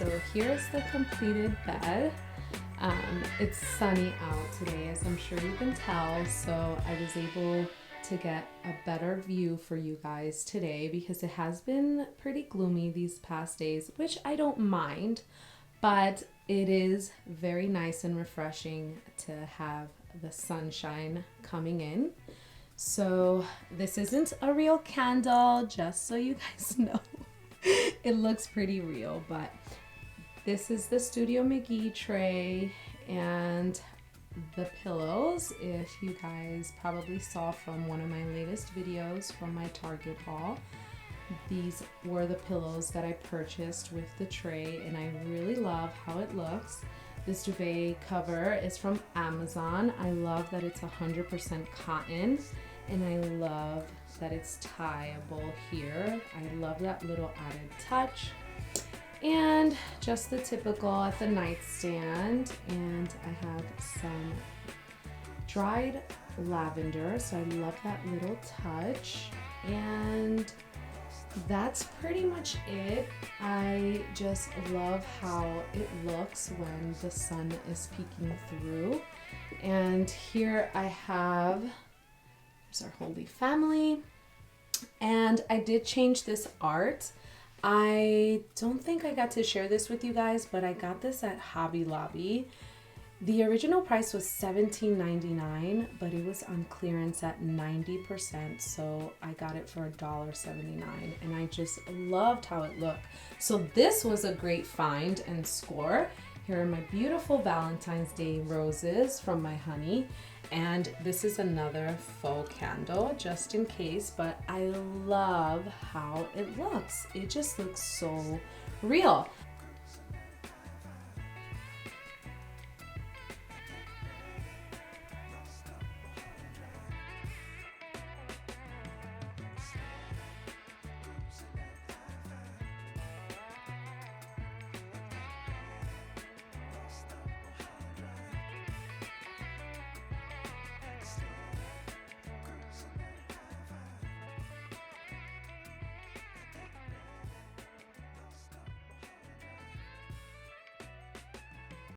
So here's the completed bed. It's sunny out today, as I'm sure you can tell, so I was able to get a better view for you guys today because it has been pretty gloomy these past days, which I don't mind, but it is very nice and refreshing to have the sunshine coming in. So this isn't a real candle, just so you guys know. It looks pretty real, but this is the Studio McGee tray and the pillows. If you guys probably saw from one of my latest videos from my Target haul, these were the pillows that I purchased with the tray, and I really love how it looks. This duvet cover is from Amazon. I love that it's 100% cotton, and I love that it's tieable here. I love that little added touch. And just the typical at the nightstand, and I have some dried lavender, so I love that little touch. And that's pretty much it. I just love how it looks when the sun is peeking through. And here I have, there's our Holy Family. And I did change this art. I don't think I got to share this with you guys, but I got this at Hobby Lobby. The original price was $17.99, but it was on clearance at 90%, so I got it for $1.79, and I just loved how it looked. So this was a great find and score. Here are my beautiful Valentine's Day roses from my honey, and this is another faux candle just in case, but I love how it looks. It just looks so real.